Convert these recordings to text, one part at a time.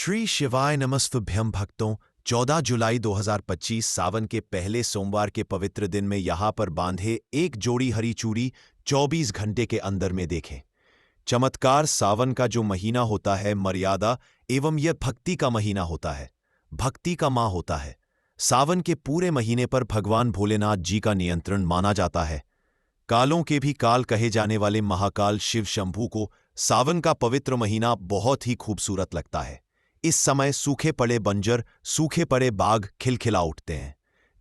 श्री शिवाय नमस्तुभ्यम भक्तों। 14 जुलाई 2025 सावन के पहले सोमवार के पवित्र दिन में यहाँ पर बांधे एक जोड़ी हरी चूड़ी 24 घंटे के अंदर में देखें। चमत्कार। सावन का जो महीना होता है मर्यादा एवं यह भक्ति का महीना होता है, भक्ति का माह होता है। सावन के पूरे महीने पर भगवान भोलेनाथ जी का नियंत्रण माना जाता है। कालों के भी काल कहे जाने वाले महाकाल शिव शंभू को सावन का पवित्र महीना बहुत ही खूबसूरत लगता है। इस समय सूखे पड़े बंजर, सूखे पड़े बाग खिलखिला उठते हैं।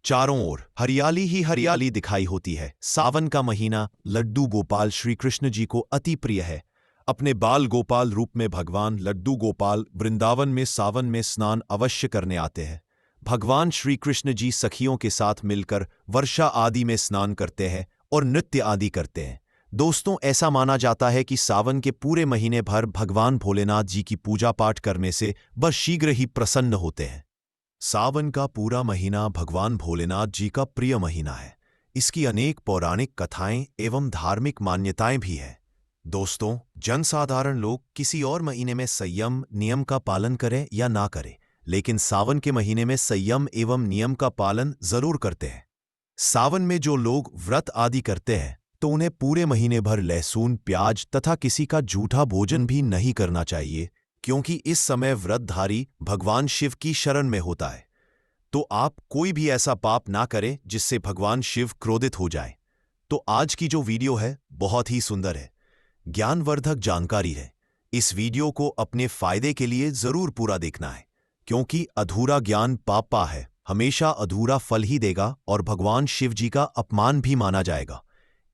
चारों ओर हरियाली ही हरियाली दिखाई होती है। सावन का महीना लड्डू गोपाल श्री कृष्ण जी को अति प्रिय है। अपने बाल गोपाल रूप में भगवान लड्डू गोपाल वृंदावन में सावन में स्नान अवश्य करने आते हैं। भगवान श्री कृष्ण जी सखियों के साथ मिलकर वर्षा आदि में स्नान करते हैं और नृत्य आदि करते हैं। दोस्तों, ऐसा माना जाता है कि सावन के पूरे महीने भर भगवान भोलेनाथ जी की पूजा पाठ करने से वह शीघ्र ही प्रसन्न होते हैं। सावन का पूरा महीना भगवान भोलेनाथ जी का प्रिय महीना है। इसकी अनेक पौराणिक कथाएं एवं धार्मिक मान्यताएं भी हैं। दोस्तों, जनसाधारण लोग किसी और महीने में संयम नियम का पालन करें या ना करें, लेकिन सावन के महीने में संयम एवं नियम का पालन जरूर करते हैं। सावन में जो लोग व्रत आदि करते हैं तो उन्हें पूरे महीने भर लहसुन, प्याज तथा किसी का झूठा भोजन भी नहीं करना चाहिए, क्योंकि इस समय व्रतधारी भगवान शिव की शरण में होता है। तो आप कोई भी ऐसा पाप ना करें जिससे भगवान शिव क्रोधित हो जाए। तो आज की जो वीडियो है बहुत ही सुंदर है, ज्ञानवर्धक जानकारी है। इस वीडियो को अपने फायदे के लिए जरूर पूरा देखना है, क्योंकि अधूरा ज्ञान पापा है, हमेशा अधूरा फल ही देगा और भगवान शिव जी का अपमान भी माना जाएगा।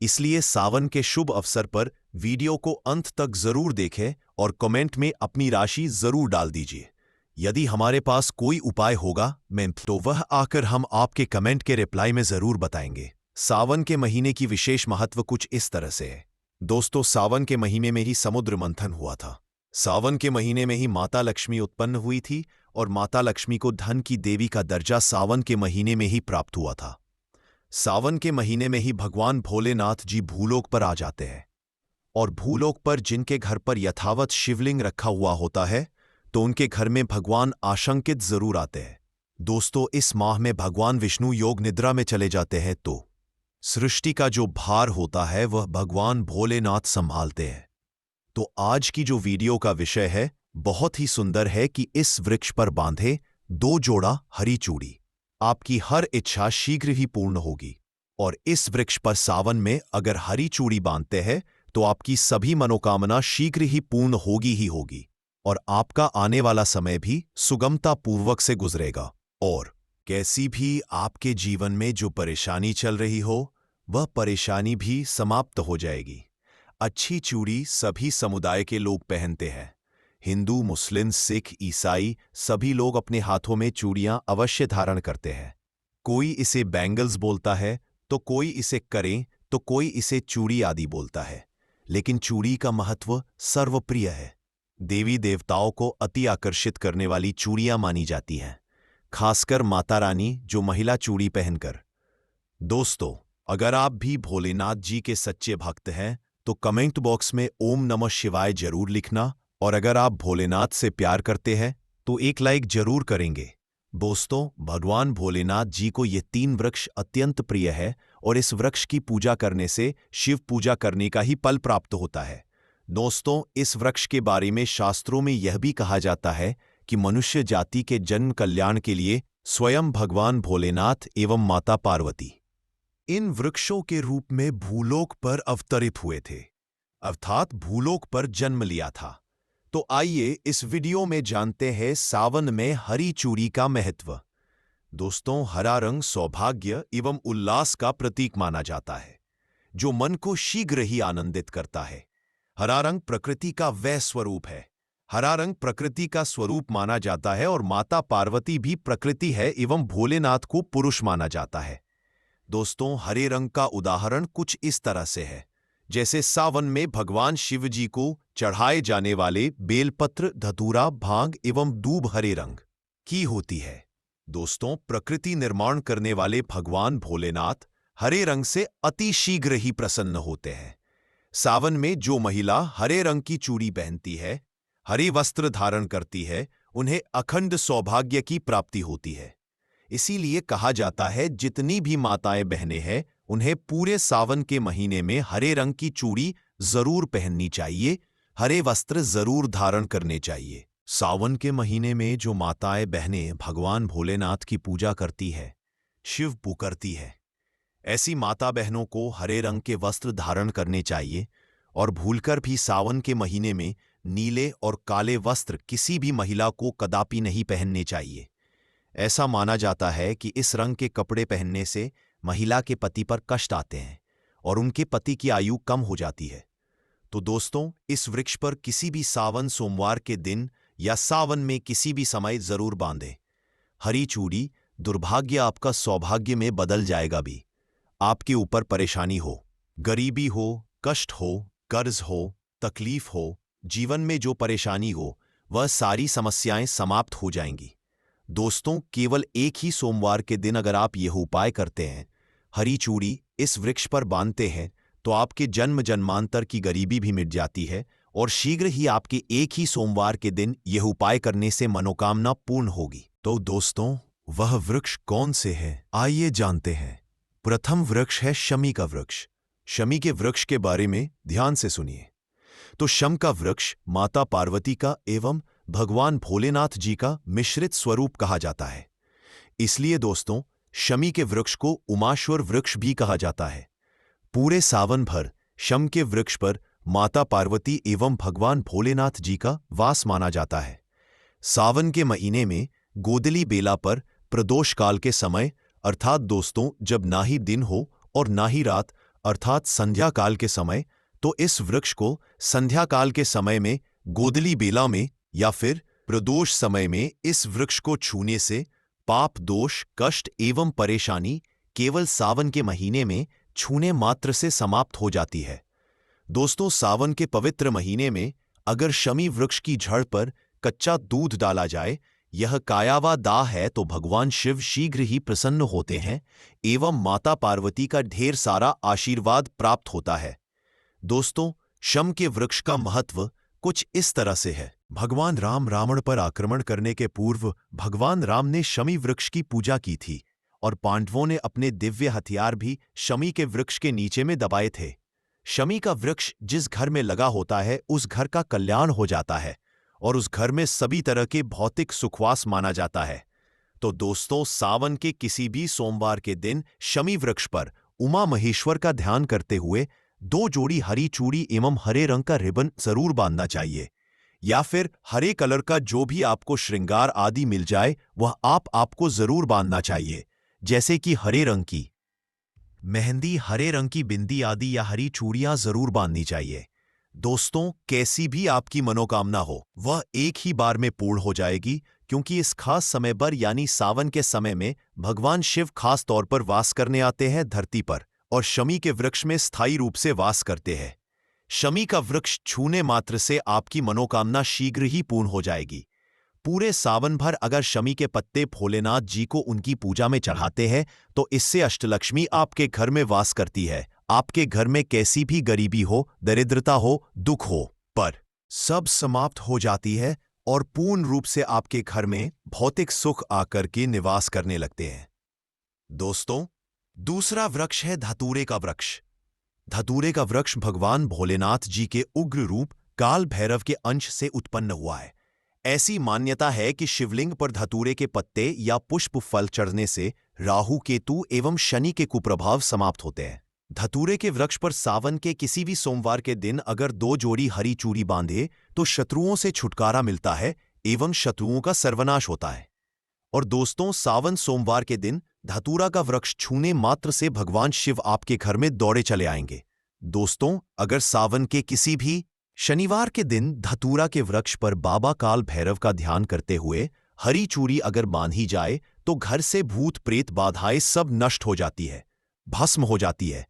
इसलिए सावन के शुभ अवसर पर वीडियो को अंत तक जरूर देखें और कमेंट में अपनी राशि जरूर डाल दीजिए। यदि हमारे पास कोई उपाय होगा तो वह आकर हम आपके कमेंट के रिप्लाई में जरूर बताएंगे। सावन के महीने की विशेष महत्व कुछ इस तरह से है। दोस्तों, सावन के महीने में ही समुद्र मंथन हुआ था। सावन के महीने में ही माता लक्ष्मी उत्पन्न हुई थी और माता लक्ष्मी को धन की देवी का दर्जा सावन के महीने में ही प्राप्त हुआ था। सावन के महीने में ही भगवान भोलेनाथ जी भूलोक पर आ जाते हैं, और भूलोक पर जिनके घर पर यथावत शिवलिंग रखा हुआ होता है तो उनके घर में भगवान आशंकित जरूर आते हैं। दोस्तों, इस माह में भगवान विष्णु योग निद्रा में चले जाते हैं तो सृष्टि का जो भार होता है वह भगवान भोलेनाथ संभालते हैं। तो आज की जो वीडियो का विषय है बहुत ही सुंदर है कि इस वृक्ष पर बांधे 2 जोड़ा हरी चूड़ी, आपकी हर इच्छा शीघ्र ही पूर्ण होगी। और इस वृक्ष पर सावन में अगर हरी चूड़ी बांधते हैं तो आपकी सभी मनोकामना शीघ्र ही पूर्ण होगी ही होगी, और आपका आने वाला समय भी सुगमता पूर्वक से गुजरेगा। और कैसी भी आपके जीवन में जो परेशानी चल रही हो वह परेशानी भी समाप्त हो जाएगी। अच्छी चूड़ी सभी समुदाय के लोग पहनते हैं। हिंदू, मुस्लिम, सिख, ईसाई सभी लोग अपने हाथों में चूड़ियां अवश्य धारण करते हैं। कोई इसे बैंगल्स बोलता है तो कोई इसे करें तो कोई इसे चूड़ी आदि बोलता है, लेकिन चूड़ी का महत्व सर्वप्रिय है। देवी देवताओं को अति आकर्षित करने वाली चूड़ियां मानी जाती हैं, खासकर माता रानी जो महिला चूड़ी पहनकर। दोस्तों, अगर आप भी भोलेनाथ जी के सच्चे भक्त हैं तो कमेंट बॉक्स में ओम नमः शिवाय जरूर लिखना, और अगर आप भोलेनाथ से प्यार करते हैं तो एक लाइक जरूर करेंगे। दोस्तों, भगवान भोलेनाथ जी को ये 3 वृक्ष अत्यंत प्रिय है और इस वृक्ष की पूजा करने से शिव पूजा करने का ही फल प्राप्त होता है। दोस्तों, इस वृक्ष के बारे में शास्त्रों में यह भी कहा जाता है कि मनुष्य जाति के जन्म कल्याण के लिए स्वयं भगवान भोलेनाथ एवं माता पार्वती इन वृक्षों के रूप में भूलोक पर अवतरित हुए थे, अर्थात भूलोक पर जन्म लिया था। तो आइए इस वीडियो में जानते हैं सावन में हरी चूड़ी का महत्व। दोस्तों, हरा रंग सौभाग्य एवं उल्लास का प्रतीक माना जाता है, जो मन को शीघ्र ही आनंदित करता है। हरा रंग प्रकृति का वह स्वरूप है। हरा रंग प्रकृति का स्वरूप माना जाता है और माता पार्वती भी प्रकृति है एवं भोलेनाथ को पुरुष माना जाता है। दोस्तों, हरे रंग का उदाहरण कुछ इस तरह से है, जैसे सावन में भगवान शिव जी को चढ़ाए जाने वाले बेलपत्र, धतूरा, भांग एवं दूब हरे रंग की होती है। दोस्तों, प्रकृति निर्माण करने वाले भगवान भोलेनाथ हरे रंग से अति शीघ्र ही प्रसन्न होते हैं। सावन में जो महिला हरे रंग की चूड़ी पहनती है, हरे वस्त्र धारण करती है, उन्हें अखंड सौभाग्य की प्राप्ति होती है। इसीलिए कहा जाता है जितनी भी माताएं बहनें हैं उन्हें पूरे सावन के महीने में हरे रंग की चूड़ी जरूर पहननी चाहिए, हरे वस्त्र जरूर धारण करने चाहिए। सावन के महीने में जो माताएं बहनें भगवान भोलेनाथ की पूजा करती है, शिव पुकारती है, ऐसी माता बहनों को हरे रंग के वस्त्र धारण करने चाहिए और भूलकर भी सावन के महीने में नीले और काले वस्त्र किसी भी महिला को कदापि नहीं पहनने चाहिए। ऐसा माना जाता है कि इस रंग के कपड़े पहनने से महिला के पति पर कष्ट आते हैं और उनके पति की आयु कम हो जाती है। तो दोस्तों, इस वृक्ष पर किसी भी सावन सोमवार के दिन या सावन में किसी भी समय जरूर बांधें। हरी चूड़ी, दुर्भाग्य आपका सौभाग्य में बदल जाएगा भी। आपके ऊपर परेशानी हो, गरीबी हो, कष्ट हो, कर्ज हो, तकलीफ हो, जीवन में जो परेशानी हो, वह सारी समस्याएं समाप्त हो जाएंगी। दोस्तों, केवल एक ही सोमवार के दिन अगर आप यह उपाय करते हैं, हरी चूड़ी इस वृक्ष पर बांधते हैं, तो आपके जन्म जन्मांतर की गरीबी भी मिट जाती है और शीघ्र ही आपके एक ही सोमवार के दिन यह उपाय करने से मनोकामना पूर्ण होगी। तो दोस्तों, वह वृक्ष कौन से है, आइए जानते हैं। प्रथम वृक्ष है शमी का वृक्ष। शमी के वृक्ष के बारे में ध्यान से सुनिए। तो शम का वृक्ष माता पार्वती का एवं भगवान भोलेनाथ जी का मिश्रित स्वरूप कहा जाता है। इसलिए दोस्तों, शमी के वृक्ष को उमाश्वर वृक्ष भी कहा जाता है। पूरे सावन भर शम के वृक्ष पर माता पार्वती एवं भगवान भोलेनाथ जी का वास माना जाता है। सावन के महीने में गोदली बेला पर प्रदोष काल के समय, अर्थात दोस्तों जब ना ही दिन हो और ना ही रात, अर्थात संध्या काल के समय, तो इस वृक्ष को संध्या काल के समय में गोदली बेला में या फिर प्रदोष समय में इस वृक्ष को छूने से पाप, दोष, कष्ट एवं परेशानी केवल सावन के महीने में छूने मात्र से समाप्त हो जाती है। दोस्तों, सावन के पवित्र महीने में अगर शमी वृक्ष की जड़ पर कच्चा दूध डाला जाए, यह कायावा दाह है, तो भगवान शिव शीघ्र ही प्रसन्न होते हैं एवं माता पार्वती का ढेर सारा आशीर्वाद प्राप्त होता है। दोस्तों, शम के वृक्ष का महत्व कुछ इस तरह से है। भगवान राम रावण पर आक्रमण करने के पूर्व भगवान राम ने शमी वृक्ष की पूजा की थी और पांडवों ने अपने दिव्य हथियार भी शमी के वृक्ष के नीचे में दबाए थे। शमी का वृक्ष जिस घर में लगा होता है उस घर का कल्याण हो जाता है और उस घर में सभी तरह के भौतिक सुखवास माना जाता है। तो दोस्तों, सावन के किसी भी सोमवार के दिन शमी वृक्ष पर उमा महेश्वर का ध्यान करते हुए 2 जोड़ी हरी चूड़ी एवं हरे रंग का रिबन जरूर बांधना चाहिए, या फिर हरे कलर का जो भी आपको श्रृंगार आदि मिल जाए वह आपको जरूर बांधना चाहिए, जैसे कि हरे रंग की मेहंदी, हरे रंग की बिंदी आदि या हरी चूड़ियां जरूर बांधनी चाहिए। दोस्तों, कैसी भी आपकी मनोकामना हो वह एक ही बार में पूर्ण हो जाएगी, क्योंकि इस खास समय पर यानी सावन के समय में भगवान शिव खास तौर पर वास करने आते हैं धरती पर और शमी के वृक्ष में स्थायी रूप से वास करते हैं। शमी का वृक्ष छूने मात्र से आपकी मनोकामना शीघ्र ही पूर्ण हो जाएगी। पूरे सावन भर अगर शमी के पत्ते भोलेनाथ जी को उनकी पूजा में चढ़ाते हैं तो इससे अष्टलक्ष्मी आपके घर में वास करती है। आपके घर में कैसी भी गरीबी हो, दरिद्रता हो, दुख हो, पर सब समाप्त हो जाती है और पूर्ण रूप से आपके घर में भौतिक सुख आकर के निवास करने लगते हैं। दोस्तों, दूसरा वृक्ष है धतूरे का वृक्ष। धतूरे का वृक्ष भगवान भोलेनाथ जी के उग्र रूप काल भैरव के अंश से उत्पन्न हुआ है। ऐसी मान्यता है कि शिवलिंग पर धतूरे के पत्ते या पुष्प फल चढ़ने से राहु, केतु एवं शनि के कुप्रभाव समाप्त होते हैं। धतूरे के वृक्ष पर सावन के किसी भी सोमवार के दिन अगर 2 जोड़ी हरी चूड़ी बांधे तो शत्रुओं से छुटकारा मिलता है एवं शत्रुओं का सर्वनाश होता है। और दोस्तों, सावन सोमवार के दिन धतूरा का वृक्ष छूने मात्र से भगवान शिव आपके घर में दौड़े चले आएंगे। दोस्तों, अगर सावन के किसी भी शनिवार के दिन धतूरा के वृक्ष पर बाबा काल भैरव का ध्यान करते हुए हरी चूड़ी अगर बांधी जाए तो घर से भूत प्रेत बाधाएं सब नष्ट हो जाती है, भस्म हो जाती है।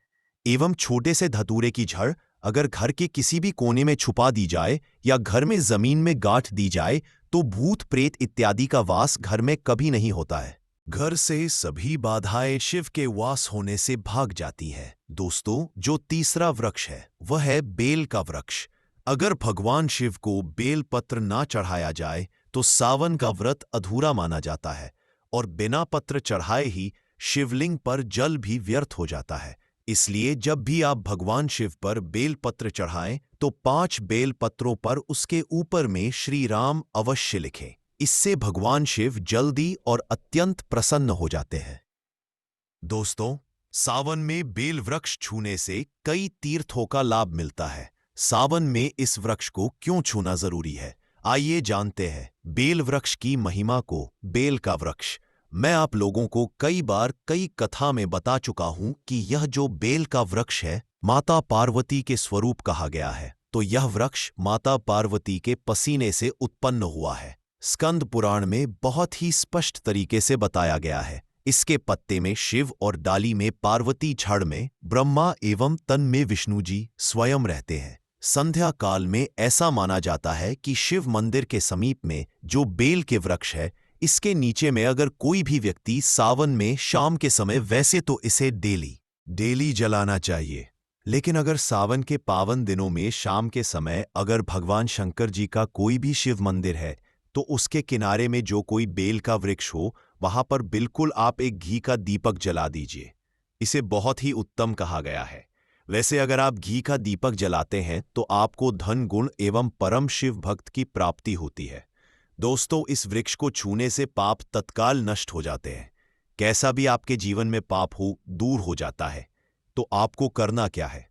एवं छोटे से धतूरे की जड़ अगर घर के किसी भी कोने में छुपा दी जाए या घर में जमीन में गांठ दी जाए तो भूत प्रेत इत्यादि का वास घर में कभी नहीं होता है। घर से सभी बाधाएं शिव के वास होने से भाग जाती है। दोस्तों, जो तीसरा वृक्ष है वह है बेल का वृक्ष। अगर भगवान शिव को बेल पत्र ना चढ़ाया जाए तो सावन का व्रत अधूरा माना जाता है और बिना पत्र चढ़ाए ही शिवलिंग पर जल भी व्यर्थ हो जाता है। इसलिए जब भी आप भगवान शिव पर बेल पत्र चढ़ाएं तो 5 बेल पत्रों पर उसके ऊपर में श्री राम अवश्य लिखें। इससे भगवान शिव जल्दी और अत्यंत प्रसन्न हो जाते हैं। दोस्तों, सावन में बेल वृक्ष छूने से कई तीर्थों का लाभ मिलता है। सावन में इस वृक्ष को क्यों छूना जरूरी है, आइए जानते हैं बेल वृक्ष की महिमा को। बेल का वृक्ष मैं आप लोगों को कई बार कई कथा में बता चुका हूं कि यह जो बेल का वृक्ष है माता पार्वती के स्वरूप कहा गया है। तो यह वृक्ष माता पार्वती के पसीने से उत्पन्न हुआ है। स्कंद पुराण में बहुत ही स्पष्ट तरीके से बताया गया है। इसके पत्ते में शिव और डाली में पार्वती, छड़ में ब्रह्मा एवं तन में विष्णु जी स्वयं रहते हैं। संध्या काल में ऐसा माना जाता है कि शिव मंदिर के समीप में जो बेल के वृक्ष है, इसके नीचे में अगर कोई भी व्यक्ति सावन में शाम के समय, वैसे तो इसे डेली जलाना चाहिए, लेकिन अगर सावन के पावन दिनों में शाम के समय अगर भगवान शंकर जी का कोई भी शिव मंदिर है तो उसके किनारे में जो कोई बेल का वृक्ष हो, वहां पर बिल्कुल आप एक घी का दीपक जला दीजिए। इसे बहुत ही उत्तम कहा गया है। वैसे अगर आप घी का दीपक जलाते हैं तो आपको धन, गुण एवं परम शिव भक्त की प्राप्ति होती है। दोस्तों, इस वृक्ष को छूने से पाप तत्काल नष्ट हो जाते हैं। कैसा भी आपके जीवन में पाप हो, दूर हो जाता है। तो आपको करना क्या है?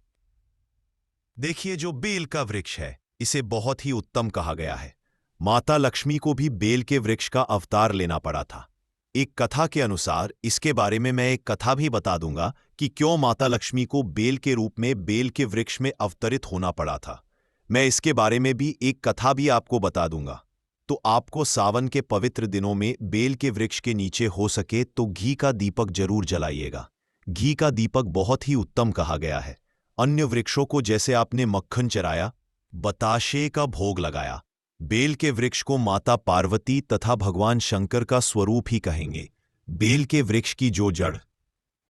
देखिए, जो बेल का वृक्ष है इसे बहुत ही उत्तम कहा गया है। माता लक्ष्मी को भी बेल के वृक्ष का अवतार लेना पड़ा था। एक कथा के अनुसार, इसके बारे में मैं एक कथा भी बता दूंगा कि क्यों माता लक्ष्मी को बेल के रूप में बेल के वृक्ष में अवतरित होना पड़ा था। मैं इसके बारे में भी एक कथा भी आपको बता दूंगा। तो आपको सावन के पवित्र दिनों में बेल के वृक्ष के नीचे हो सके तो घी का दीपक जरूर जलाइएगा। घी का दीपक बहुत ही उत्तम कहा गया है। अन्य वृक्षों को जैसे आपने मक्खन चराया, बताशे का भोग लगाया, बेल के वृक्ष को माता पार्वती तथा भगवान शंकर का स्वरूप ही कहेंगे। बेल के वृक्ष की जो जड़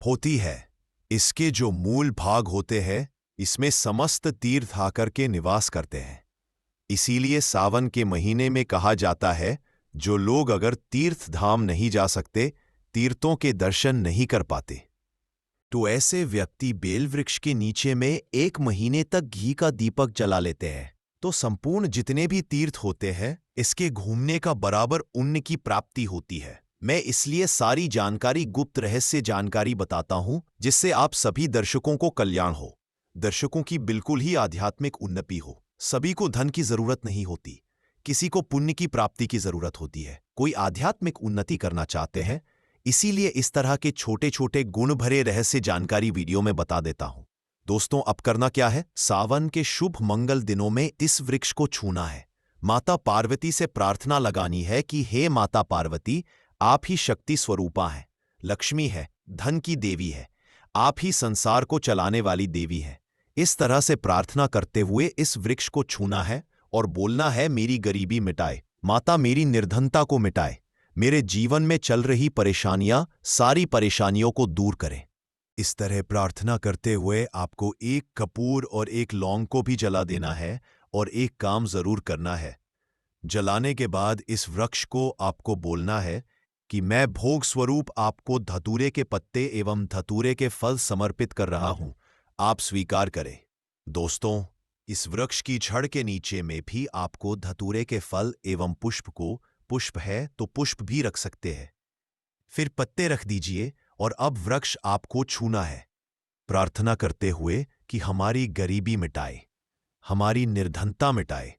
होती है, इसके जो मूल भाग होते हैं, इसमें समस्त तीर्थ आकर के निवास करते हैं। इसीलिए सावन के महीने में कहा जाता है, जो लोग अगर तीर्थ धाम नहीं जा सकते, तीर्थों के दर्शन नहीं कर पाते, तो ऐसे व्यक्ति बेल वृक्ष के नीचे में 1 महीने तक घी का दीपक जला लेते हैं। तो संपूर्ण जितने भी तीर्थ होते हैं, इसके घूमने का बराबर पुण्य की प्राप्ति होती है। मैं इसलिए सारी जानकारी, गुप्त रहस्य जानकारी बताता हूं, जिससे आप सभी दर्शकों को कल्याण हो, दर्शकों की बिल्कुल ही आध्यात्मिक उन्नति हो। सभी को धन की जरूरत नहीं होती, किसी को पुण्य की प्राप्ति की जरूरत होती है। कोई आध्यात्मिक उन्नति करना चाहते हैं, इसीलिए इस तरह के छोटे छोटे गुण भरे रहस्य जानकारी वीडियो में बता देता हूं। दोस्तों, अब करना क्या है? सावन के शुभ मंगल दिनों में इस वृक्ष को छूना है। माता पार्वती से प्रार्थना लगानी है कि हे माता पार्वती, आप ही शक्ति स्वरूपा हैं, लक्ष्मी है, धन की देवी है, आप ही संसार को चलाने वाली देवी है। इस तरह से प्रार्थना करते हुए इस वृक्ष को छूना है और बोलना है, मेरी गरीबी मिटाए माता, मेरी निर्धनता को मिटाए, मेरे जीवन में चल रही परेशानियां, सारी परेशानियों को दूर करें। इस तरह प्रार्थना करते हुए आपको 1 कपूर और 1 लौंग को भी जला देना है और एक काम जरूर करना है। जलाने के बाद इस वृक्ष को आपको बोलना है कि मैं भोग स्वरूप आपको धतूरे के पत्ते एवं धतूरे के फल समर्पित कर रहा हूं, आप स्वीकार करें। दोस्तों, इस वृक्ष की छड़ के नीचे में भी आपको धतूरे के फल एवं पुष्प है तो पुष्प भी रख सकते हैं, फिर पत्ते रख दीजिए और अब वृक्ष आपको छूना है, प्रार्थना करते हुए कि हमारी गरीबी मिटाए, हमारी निर्धनता मिटाए।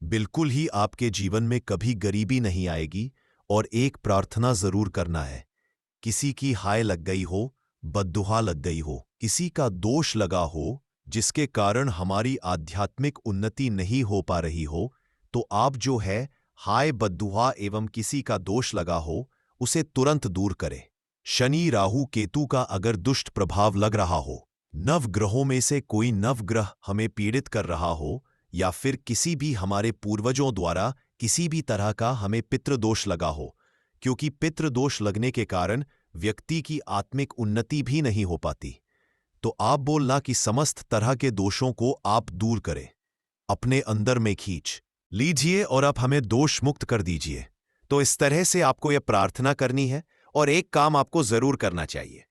बिल्कुल ही आपके जीवन में कभी गरीबी नहीं आएगी। और एक प्रार्थना जरूर करना है, किसी की हाय लग गई हो, बद्दुआ लग गई हो, किसी का दोष लगा हो, जिसके कारण हमारी आध्यात्मिक उन्नति नहीं हो पा रही हो, तो आप जो है हाय, बद्दुआ एवं किसी का दोष लगा हो, उसे तुरंत दूर करें। शनि, राहु, केतु का अगर दुष्ट प्रभाव लग रहा हो, नवग्रहों में से कोई नवग्रह हमें पीड़ित कर रहा हो, या फिर किसी भी हमारे पूर्वजों द्वारा किसी भी तरह का हमें पितृदोष लगा हो, क्योंकि पितृदोष लगने के कारण व्यक्ति की आत्मिक उन्नति भी नहीं हो पाती, तो आप बोलना कि समस्त तरह के दोषों को आप दूर करें, अपने अंदर में खींच लीजिए और अब हमें दोष मुक्त कर दीजिए। तो इस तरह से आपको यह प्रार्थना करनी है और एक काम आपको जरूर करना चाहिए।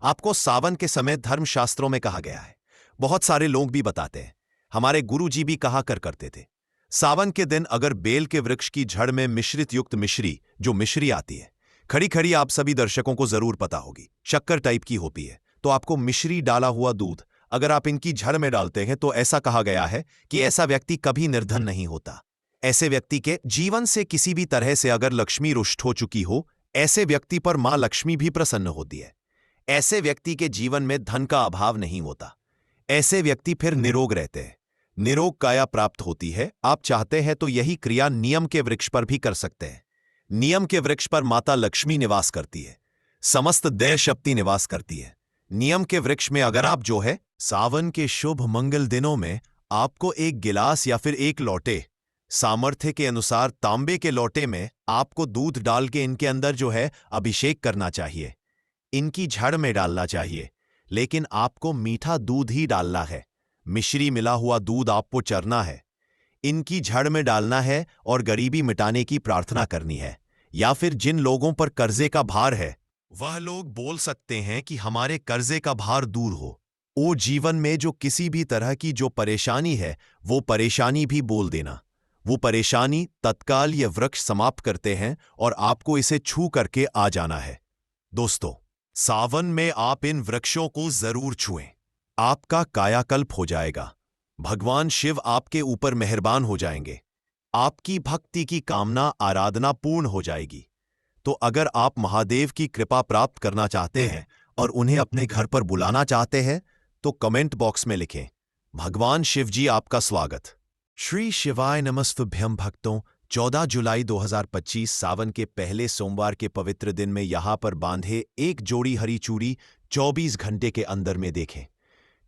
आपको सावन के समय धर्मशास्त्रों में कहा गया है, बहुत सारे लोग भी बताते हैं, हमारे गुरुजी भी कहा करते थे, सावन के दिन अगर बेल के वृक्ष की जड़ में मिश्रित युक्त मिश्री, जो मिश्री आती है खड़ी खड़ी, आप सभी दर्शकों को जरूर पता होगी, शक्कर टाइप की होती है, तो आपको मिश्री डाला हुआ दूध अगर आप इनकी जड़ में डालते हैं तो ऐसा कहा गया है कि ऐसा व्यक्ति कभी निर्धन नहीं होता। ऐसे व्यक्ति के जीवन से किसी भी तरह से अगर लक्ष्मी रुष्ट हो चुकी हो, ऐसे व्यक्ति पर मां लक्ष्मी भी प्रसन्न होती है। ऐसे व्यक्ति के जीवन में धन का अभाव नहीं होता। ऐसे व्यक्ति फिर निरोग रहते हैं, निरोग काया प्राप्त होती है। आप चाहते हैं तो यही क्रिया नियम के वृक्ष पर भी कर सकते हैं। नियम के वृक्ष पर माता लक्ष्मी निवास करती है, समस्त दैव शक्ति निवास करती है। नियम के वृक्ष में अगर आप जो है सावन के शुभ मंगल दिनों में आपको एक गिलास या फिर एक लोटे, सामर्थ्य के अनुसार तांबे के लोटे में आपको दूध डाल के इनके अंदर जो है अभिषेक करना चाहिए, इनकी जड़ में डालना चाहिए, लेकिन आपको मीठा दूध ही डालना है। मिश्री मिला हुआ दूध आपको चरना है, इनकी जड़ में डालना है और गरीबी मिटाने की प्रार्थना करनी है। या फिर जिन लोगों पर कर्जे का भार है वह लोग बोल सकते हैं कि हमारे कर्जे का भार दूर हो। वो जीवन में जो किसी भी तरह की जो परेशानी है वो परेशानी भी बोल देना, वो परेशानी तत्काल ये वृक्ष समाप्त करते हैं और आपको इसे छू करके आ जाना है। दोस्तों, सावन में आप इन वृक्षों को जरूर छुएं, आपका कायाकल्प हो जाएगा। भगवान शिव आपके ऊपर मेहरबान हो जाएंगे, आपकी भक्ति की कामना आराधना पूर्ण हो जाएगी। तो अगर आप महादेव की कृपा प्राप्त करना चाहते हैं और उन्हें अपने घर पर बुलाना चाहते हैं तो कमेंट बॉक्स में लिखें, भगवान शिव जी आपका स्वागत। श्री शिवाय नमस्तुभ्यं भक्तों, 14 जुलाई 2025 सावन के पहले सोमवार के पवित्र दिन में यहां पर बांधे एक जोड़ी हरी चूड़ी 24 घंटे के अंदर में देखें।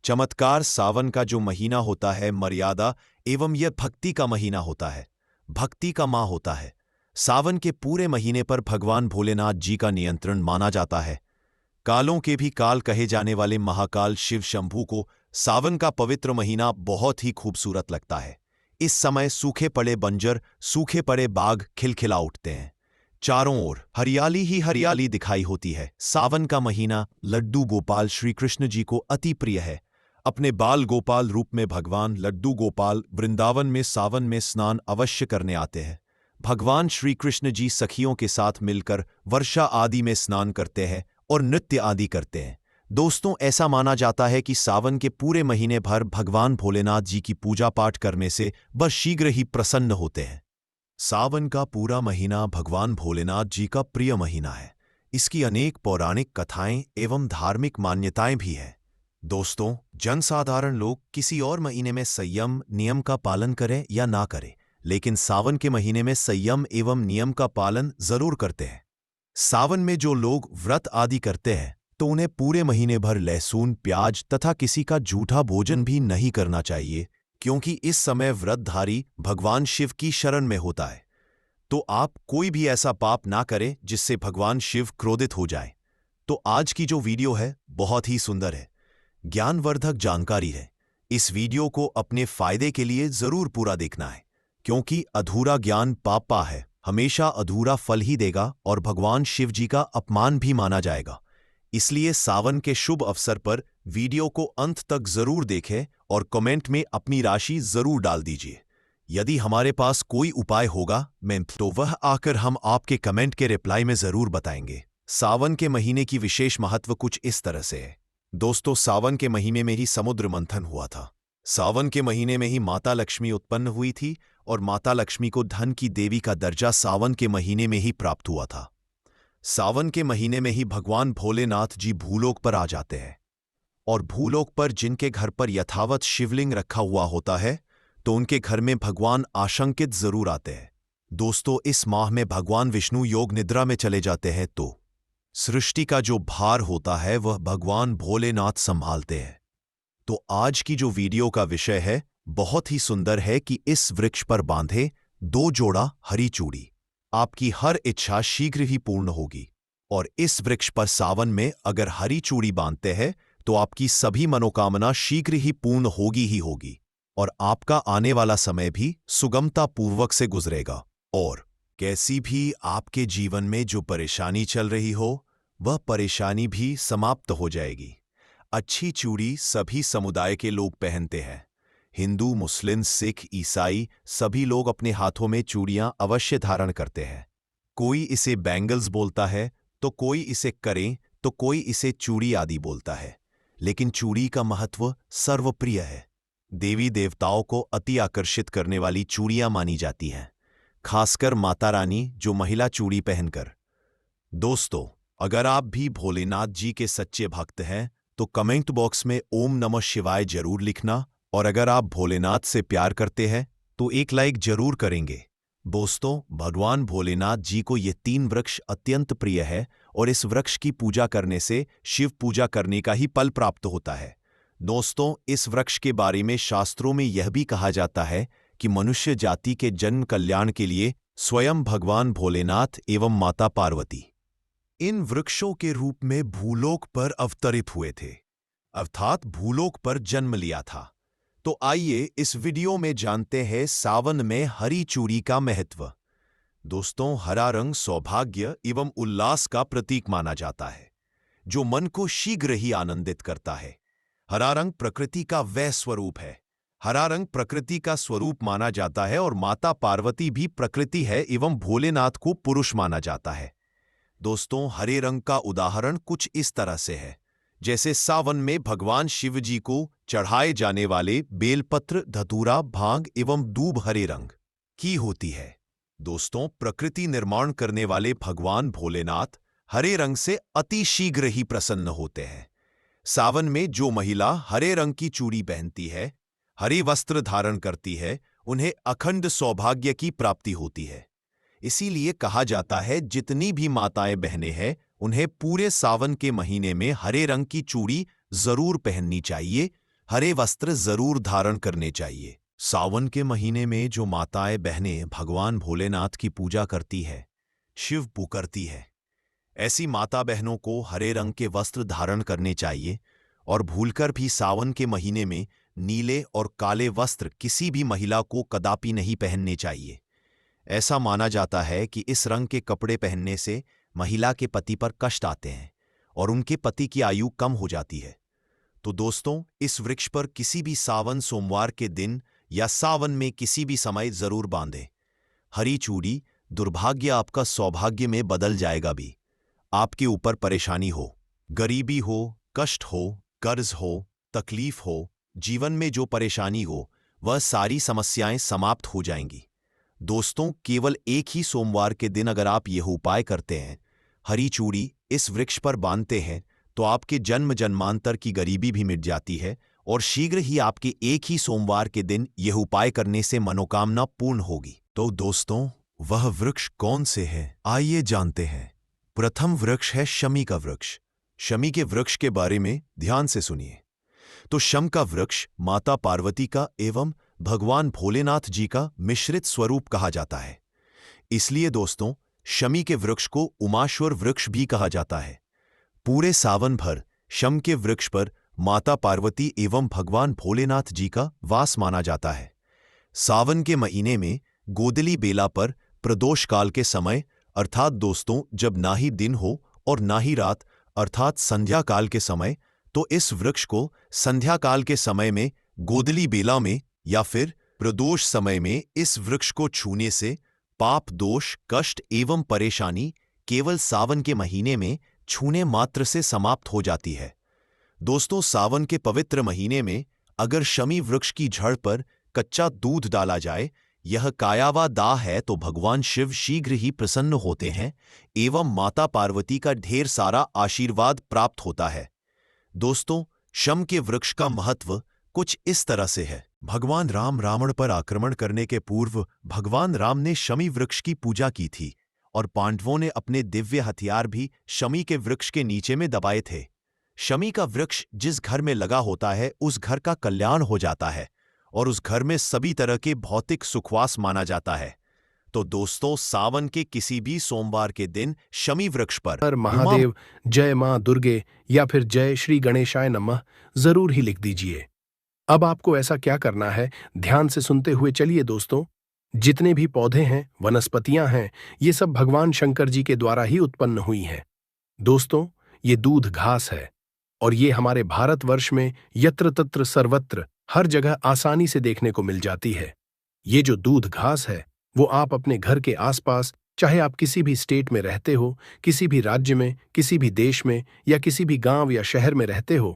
चमत्कार, सावन का जो महीना होता है मर्यादा एवं यह भक्ति का महीना होता है, भक्ति का माह होता है। सावन के पूरे महीने पर भगवान भोलेनाथ जी का नियंत्रण माना जाता है। कालों के भी काल कहे जाने वाले महाकाल शिव शंभू को सावन का पवित्र महीना बहुत ही खूबसूरत लगता है। इस समय सूखे पड़े बंजर, सूखे पड़े बाग खिलखिला उठते हैं, चारों ओर हरियाली ही हरियाली दिखाई होती है। सावन का महीना लड्डू गोपाल श्री कृष्ण जी को अति प्रिय है। अपने बाल गोपाल रूप में भगवान लड्डू गोपाल वृंदावन में सावन में स्नान अवश्य करने आते हैं। भगवान श्री कृष्ण जी सखियों के साथ मिलकर वर्षा आदि में स्नान करते हैं और नृत्य आदि करते हैं। दोस्तों, ऐसा माना जाता है कि सावन के पूरे महीने भर भगवान भोलेनाथ जी की पूजा पाठ करने से बस शीघ्र ही प्रसन्न होते हैं। सावन का पूरा महीना भगवान भोलेनाथ जी का प्रिय महीना है। इसकी अनेक पौराणिक कथाएं एवं धार्मिक मान्यताएं भी हैं। दोस्तों, जनसाधारण लोग किसी और महीने में संयम नियम का पालन करें या ना करें, लेकिन सावन के महीने में संयम एवं नियम का पालन जरूर करते हैं। सावन में जो लोग व्रत आदि करते हैं तो उन्हें पूरे महीने भर लहसुन, प्याज तथा किसी का झूठा भोजन भी नहीं करना चाहिए, क्योंकि इस समय व्रतधारी भगवान शिव की शरण में होता है। तो आप कोई भी ऐसा पाप ना करें जिससे भगवान शिव क्रोधित हो जाए। तो आज की जो वीडियो है बहुत ही सुंदर है, ज्ञानवर्धक जानकारी है। इस वीडियो को अपने फायदे के लिए जरूर पूरा देखना है, क्योंकि अधूरा ज्ञान पापा है, हमेशा अधूरा फल ही देगा और भगवान शिव जी का अपमान भी माना जाएगा। इसलिए सावन के शुभ अवसर पर वीडियो को अंत तक जरूर देखें और कमेंट में अपनी राशि जरूर डाल दीजिए। यदि हमारे पास कोई उपाय होगा तो वह आकर हम आपके कमेंट के रिप्लाई में जरूर बताएंगे। सावन के महीने की विशेष महत्व कुछ इस तरह से है। दोस्तों, सावन के महीने में ही समुद्र मंथन हुआ था। सावन के महीने में ही माता लक्ष्मी उत्पन्न हुई थी और माता लक्ष्मी को धन की देवी का दर्जा सावन के महीने में ही प्राप्त हुआ था। सावन के महीने में ही भगवान भोलेनाथ जी भूलोक पर आ जाते हैं और भूलोक पर जिनके घर पर यथावत शिवलिंग रखा हुआ होता है तो उनके घर में भगवान आशंकित जरूर आते हैं। दोस्तों, इस माह में भगवान विष्णु योग निद्रा में चले जाते हैं तो सृष्टि का जो भार होता है वह भगवान भोलेनाथ संभालते हैं। तो आज की जो वीडियो का विषय है बहुत ही सुंदर है कि इस वृक्ष पर बांधे 2 जोड़ा हरी चूड़ी, आपकी हर इच्छा शीघ्र ही पूर्ण होगी। और इस वृक्ष पर सावन में अगर हरी चूड़ी बांधते हैं तो आपकी सभी मनोकामना शीघ्र ही पूर्ण होगी ही होगी। और आपका आने वाला समय भी सुगमता पूर्वक से गुजरेगा। और कैसी भी आपके जीवन में जो परेशानी चल रही हो, वह परेशानी भी समाप्त हो जाएगी। अच्छी चूड़ी सभी समुदाय के लोग पहनते हैं। हिंदू, मुस्लिम, सिख, ईसाई सभी लोग अपने हाथों में चूड़ियां अवश्य धारण करते हैं। कोई इसे बैंगल्स बोलता है, तो कोई इसे करें, तो कोई इसे चूड़ी आदि बोलता है। लेकिन चूड़ी का महत्व सर्वप्रिय है। देवी देवताओं को अति आकर्षित करने वाली चूड़ियां मानी जाती हैं, खासकर माता रानी जो महिला चूड़ी पहनकर। दोस्तों, अगर आप भी भोलेनाथ जी के सच्चे भक्त हैं तो कमेंट बॉक्स में ओम नमः शिवाय जरूर लिखना, और अगर आप भोलेनाथ से प्यार करते हैं तो एक लाइक जरूर करेंगे। दोस्तों, भगवान भोलेनाथ जी को ये 3 वृक्ष अत्यंत प्रिय है और इस वृक्ष की पूजा करने से शिव पूजा करने का ही फल प्राप्त होता है। दोस्तों, इस वृक्ष के बारे में शास्त्रों में यह भी कहा जाता है कि मनुष्य जाति के जन्म कल्याण के लिए स्वयं भगवान भोलेनाथ एवं माता पार्वती इन वृक्षों के रूप में भूलोक पर अवतरित हुए थे, अर्थात भूलोक पर जन्म लिया था। तो आइए इस वीडियो में जानते हैं सावन में हरी चूड़ी का महत्व। दोस्तों, हरा रंग सौभाग्य एवं उल्लास का प्रतीक माना जाता है, जो मन को शीघ्र ही आनंदित करता है। हरा रंग प्रकृति का वह स्वरूप है। हरा रंग प्रकृति का स्वरूप माना जाता है और माता पार्वती भी प्रकृति है एवं भोलेनाथ को पुरुष माना जाता है। दोस्तों, हरे रंग का उदाहरण कुछ इस तरह से है, जैसे सावन में भगवान शिव जी को चढ़ाए जाने वाले बेलपत्र, धतूरा, भांग एवं दूब हरे रंग की होती है। दोस्तों, प्रकृति निर्माण करने वाले भगवान भोलेनाथ हरे रंग से अति शीघ्र ही प्रसन्न होते हैं। सावन में जो महिला हरे रंग की चूड़ी पहनती है, हरे वस्त्र धारण करती है, उन्हें अखंड सौभाग्य की प्राप्ति होती है। इसीलिए कहा जाता है, जितनी भी माताएं बहनें हैं उन्हें पूरे सावन के महीने में हरे रंग की चूड़ी जरूर पहननी चाहिए, हरे वस्त्र जरूर धारण करने चाहिए। सावन के महीने में जो माताएं बहनें भगवान भोलेनाथ की पूजा करती है, शिव पुकारती है, ऐसी माता बहनों को हरे रंग के वस्त्र धारण करने चाहिए। और भूलकर भी सावन के महीने में नीले और काले वस्त्र किसी भी महिला को कदापि नहीं पहनने चाहिए। ऐसा माना जाता है कि इस रंग के कपड़े पहनने से महिला के पति पर कष्ट आते हैं और उनके पति की आयु कम हो जाती है। तो दोस्तों, इस वृक्ष पर किसी भी सावन सोमवार के दिन या सावन में किसी भी समय जरूर बांधें। हरी चूड़ी, दुर्भाग्य आपका सौभाग्य में बदल जाएगा भी। आपके ऊपर परेशानी हो, गरीबी हो, कष्ट हो, कर्ज हो, तकलीफ हो, जीवन में जो परेशानी हो, वह सारी समस्याएं समाप्त हो जाएंगी। दोस्तों, केवल एक ही सोमवार के दिन अगर आप यह उपाय करते हैं, हरी चूड़ी इस वृक्ष पर बांधते हैं, तो आपके जन्म जन्मांतर की गरीबी भी मिट जाती है और शीघ्र ही आपके एक ही सोमवार के दिन यह उपाय करने से मनोकामना पूर्ण होगी। तो दोस्तों, वह वृक्ष कौन से है, आइए जानते हैं। प्रथम वृक्ष है शमी का वृक्ष। शमी के वृक्ष के बारे में ध्यान से सुनिए। तो शम का वृक्ष माता पार्वती का एवं भगवान भोलेनाथ जी का मिश्रित स्वरूप कहा जाता है। इसलिए दोस्तों, शमी के वृक्ष को उमाश्वर वृक्ष भी कहा जाता है। पूरे सावन भर शम के वृक्ष पर माता पार्वती एवं भगवान भोलेनाथ जी का वास माना जाता है। सावन के महीने में गोदली बेला पर प्रदोष काल के समय, अर्थात दोस्तों जब ना ही दिन हो और ना ही रात, अर्थात संध्या काल के समय, तो इस वृक्ष को संध्या काल के समय में गोदली बेला में या फिर प्रदोष समय में इस वृक्ष को छूने से पाप, दोष, कष्ट एवं परेशानी केवल सावन के महीने में छूने मात्र से समाप्त हो जाती है। दोस्तों, सावन के पवित्र महीने में अगर शमी वृक्ष की जड़ पर कच्चा दूध डाला जाए, यह कायावा दाह है, तो भगवान शिव शीघ्र ही प्रसन्न होते हैं एवं माता पार्वती का ढेर सारा आशीर्वाद प्राप्त होता है। दोस्तों, शम के वृक्ष का महत्व कुछ इस तरह से है। भगवान राम रावण पर आक्रमण करने के पूर्व भगवान राम ने शमी वृक्ष की पूजा की थी और पांडवों ने अपने दिव्य हथियार भी शमी के वृक्ष के नीचे में दबाए थे। शमी का वृक्ष जिस घर में लगा होता है, उस घर का कल्याण हो जाता है और उस घर में सभी तरह के भौतिक सुखवास माना जाता है। तो दोस्तों, सावन के किसी भी सोमवार के दिन शमी वृक्ष पर महादेव, जय मां दुर्गे या फिर जय श्री गणेशाय नमः जरूर ही लिख दीजिए। अब आपको ऐसा क्या करना है, ध्यान से सुनते हुए चलिए दोस्तों। जितने भी पौधे हैं, वनस्पतियां हैं, ये सब भगवान शंकर जी के द्वारा ही उत्पन्न हुई हैं। दोस्तों, ये दूध घास है और ये हमारे भारतवर्ष में यत्र तत्र सर्वत्र हर जगह आसानी से देखने को मिल जाती है। ये जो दूध घास है, वो आप अपने घर के आसपास, चाहे आप किसी भी स्टेट में रहते हो, किसी भी राज्य में, किसी भी देश में या किसी भी गांव या शहर में रहते हो,